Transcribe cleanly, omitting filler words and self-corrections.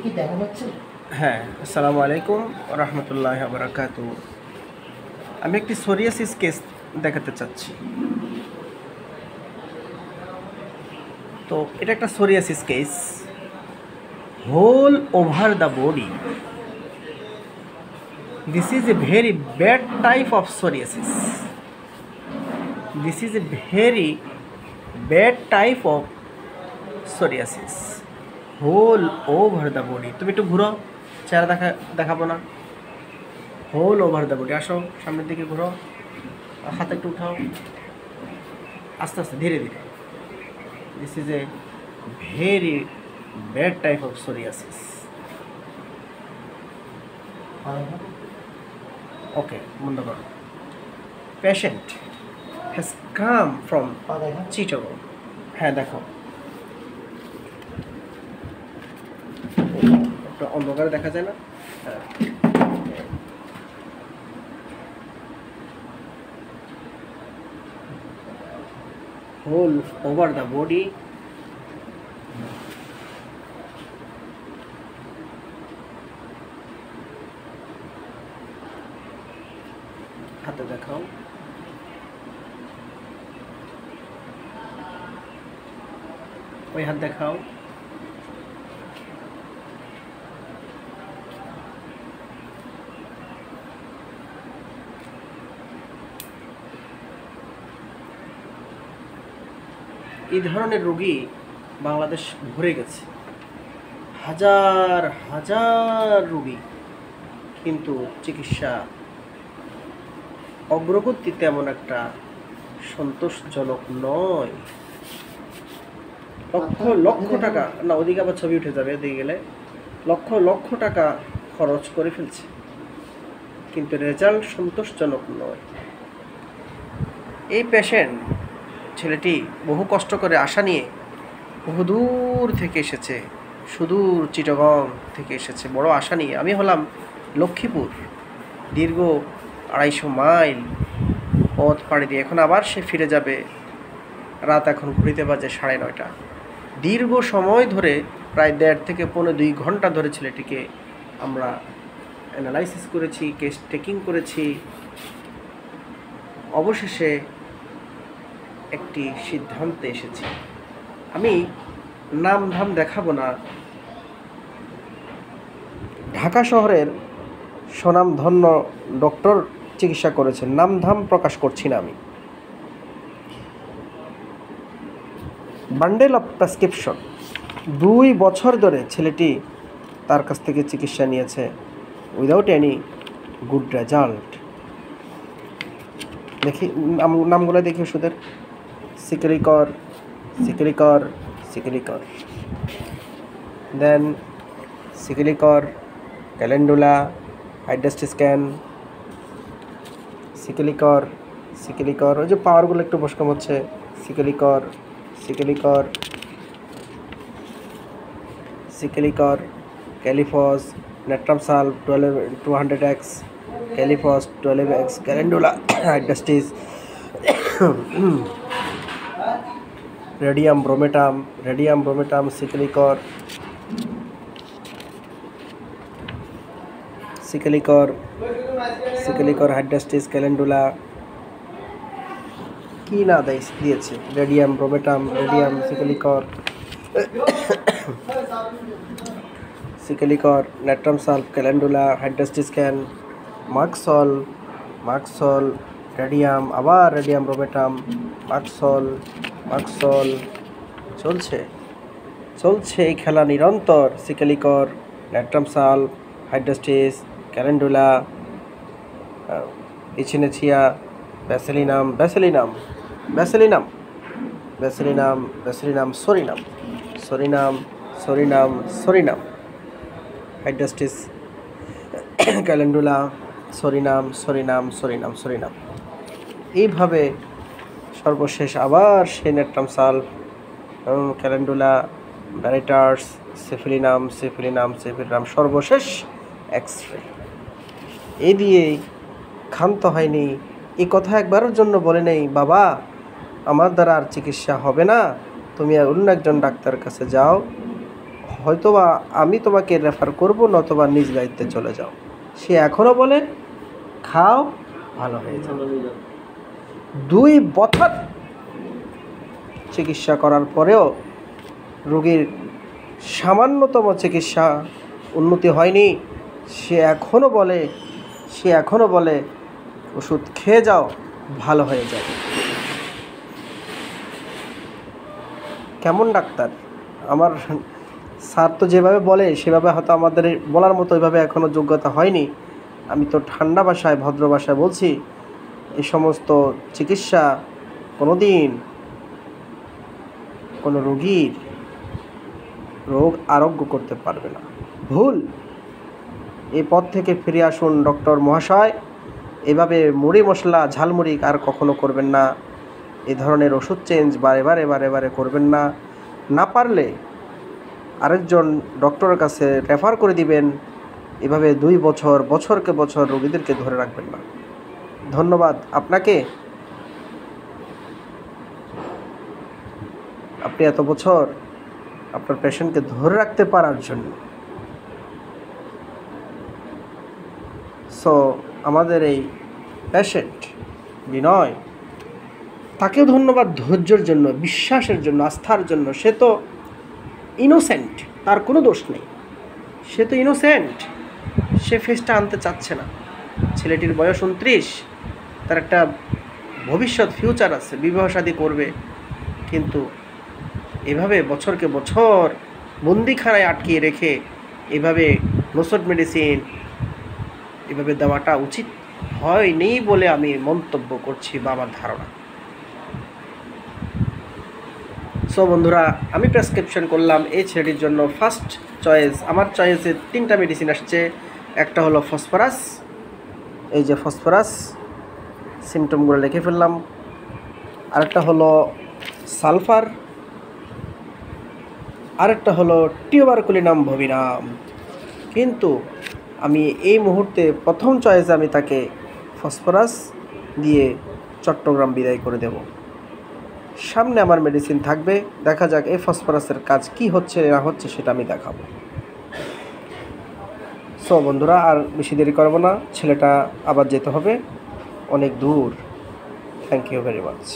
কি দেখা যাচ্ছে? হ্যাঁ, আসসালামু আলাইকুম রহমতুল্লাহ বারাকাতু। আমি একটি সোরিয়াসিস কেস দেখাতে চাচ্ছি। তো এটা একটা psoriasis case, whole over the body. This is a very bad type of psoriasis. This is a very bad type of psoriasis, whole over the body. তুমি একটু ঘুরো, চেহারা দেখাবো না। হোল ওভার দ্য বডি, আসো সামনের দিকে ঘুরো, হাত একটু উঠাও, আস্তে আস্তে ধীরে ধীরে। This is a very bad type of psoriasis. Okay, বন্ধ করো। Patient has come from Chittagong. হ্যাঁ দেখো, একটু অন্ধকারে দেখা যায় না? হ্যাঁ, হোল ওভার দ্য বডি, হাতে দেখাও। ওই হাত দেখাও। এই ধরনের রোগী বাংলাদেশ ভরে গেছে, হাজার হাজার রোগী, কিন্তু চিকিৎসা অগ্রগতি তেমন একটা সন্তোষজনক নয়। লক্ষ লক্ষ টাকা, না ওদিকে আবার ছবি উঠে যাবে, এদিকে গেলে লক্ষ লক্ষ টাকা খরচ করে ফেলছে, কিন্তু রেজাল্ট সন্তোষজনক নয়। এই পেশেন্ট ছেলেটি বহু কষ্ট করে আশা নিয়ে বহু দূর থেকে এসেছে, সুদূর চিটাগং থেকে এসেছে বড় আশা নিয়ে। আমি হলাম লক্ষ্মীপুর, দীর্ঘ 250 মাইল পথ পাড়ি দিয়ে এখন আবার সে ফিরে যাবে। রাত এখন ঘুরিতে বাজে 9:30। দীর্ঘ সময় ধরে প্রায় 1.5 থেকে 2.5 ঘন্টা ধরে ছেলেটিকে আমরা অ্যানালাইসিস করেছি, কেস টেকিং করেছি। অবশেষে একটি সিদ্ধান্তে এসেছি। আমি নাম ধাম দেখাবো না, ঢাকা শহরের স্বনামধন্য ডক্টর চিকিৎসা করেছেন, নাম ধাম প্রকাশ করছি না আমি। বান্ডেল অফ প্রেসক্রিপশন, 2 বছর ধরে ছেলেটি তার কাছ থেকে চিকিৎসা নিয়েছে, উইদাউট এনি গুড রেজাল্ট। দেখি নামগুলো দেখি ওষুধের। সিকেলিকর, সিকেলিকর, সিকেলিকর, দেন সিকেলিকর, ক্যালেন্ডুলা, হাইড্রাস্টিস্ক্যান, সিকেলিকর, সিকেলিকর, ওই যে পাওয়ারগুলো একটু বসকাম হচ্ছে। Secale cor, secale cor, secale cor, kali phos, natrum sal 200x, kali phos 12x, calendula, hydrastis, radium bromatum, radium bromatum, secale cor, secale cor, secale cor, hydrastis, calendula, কি না দিয়েছে, radium bromatum, radium, secale cor, secale cor, natrum sal, calendula, হাইড্রাস্টিস্ক্যান, মাক্সল, মাক্সল, রেডিয়াম, আবার রেডিয়াম ব্রোমেটাম, মাক্সল, মাক্সল, চলছে চলছে এই খেলা নিরন্তর। Secale cor, natrum sal, hydrastis, calendula, echinacea, bacillinum, bacillinum, bacillinum, bacillinum, bacillinum, psorinum, psorinum, psorinum, psorinum, hydrastis, calendula, psorinum, psorinum, psorinum, psorinum. এইভাবে সর্বশেষ আবার সেই নেট্রামসাল, ক্যালেন্ডুলা, ব্যারিটার্স, সেফিলিনাম, সেফিলিনাম, সেফিলিনাম, সর্বশেষ এক্স-রে। এই দিয়েই ক্ষান্ত হয়নি। এই কথা একবারের জন্য বলে নেই, বাবা আমার দ্বারা আর চিকিৎসা হবে না, তুমি আর অন্য একজন ডাক্তারের কাছে যাও, হয়তোবা আমি তোমাকে রেফার করব, নতবা নিজ দায়িত্বে চলে যাও। সে এখনও বলে খাও, ভালো হয়ে যাবে। 2 বছর চিকিৎসা করার পরেও রোগীর সামান্যতম চিকিৎসা উন্নতি হয়নি। সে এখনও বলে ওষুধ খেয়ে যাও, ভালো হয়ে যাবে। কেমন ডাক্তার? আমার স্যার তো যেভাবে বলে সেভাবে হয়তো আমাদের বলার মতো ওইভাবে এখনও যোগ্যতা হয়নি। আমি তো ঠান্ডা ভাষায়, ভদ্র ভাষায় বলছি, এই সমস্ত চিকিৎসা কোনো দিন কোনো রোগীর রোগ আরোগ্য করতে পারবে না। ভুল। এই পথ থেকে ফিরে আসুন ডক্টর মহাশয়। এভাবে মুড়ি মশলা ঝালমুড়ি আর কখনো করবেন না। এই ধরনের ওষুধ চেঞ্জ বারে করবেন না। না পারলে আরেকজন ডক্টরের কাছে রেফার করে দিবেন। এভাবে 2 বছর, বছরকে বছর রোগীদেরকে ধরে রাখবেন না। ধন্যবাদ আপনাকে, আপনি এত বছর আপনার পেশেন্টকে ধরে রাখতে পারার জন্য। সো আমাদের এই পেশেন্ট বিনয়, তাকেও ধন্যবাদ ধৈর্যের জন্য, বিশ্বাসের জন্য, আস্থার জন্য। সে তো ইনোসেন্ট, তার কোনো দোষ নেই। সে তো ইনোসেন্ট, সে ফেসটা আনতে চাচ্ছে না। ছেলেটির বয়স 29, তার একটা ভবিষ্যৎ ফিউচার আছে, বিবাহ শাদী করবে। কিন্তু এভাবে বছরকে বছর বন্দিখানায় আটকিয়ে রেখে এভাবে নোসট মেডিসিন এভাবে দেওয়াটা উচিত হয়নি বলে আমি মন্তব্য করছি বা আমার ধারণা। সো বন্ধুরা, আমি প্রেসক্রিপশন করলাম এই ছেলেটির জন্য। ফার্স্ট চয়েস, আমার চয়েসে 3টা মেডিসিন আসছে। একটা হলো ফসফরাস, এই যে ফসফরাস, সিমটমগুলো লিখে ফেললাম। আরেকটা হলো সালফার, আরেকটা হলো টিউবারকুলিনাম ভবিনাম। কিন্তু আমি এই মুহূর্তে প্রথম চয়েসে আমি তাকে ফসফরাস দিয়ে চট্টগ্রাম বিদায় করে দেব। সামনে আমার মেডিসিন থাকবে, দেখা যাক এই ফসফরাসের কাজ কি হচ্ছে না হচ্ছে, সেটা আমি দেখাবো। সো বন্ধুরা, আর বেশি দেরি করব না, ছেলেটা আবার যেতে হবে অনেক দূর। Thank you very much.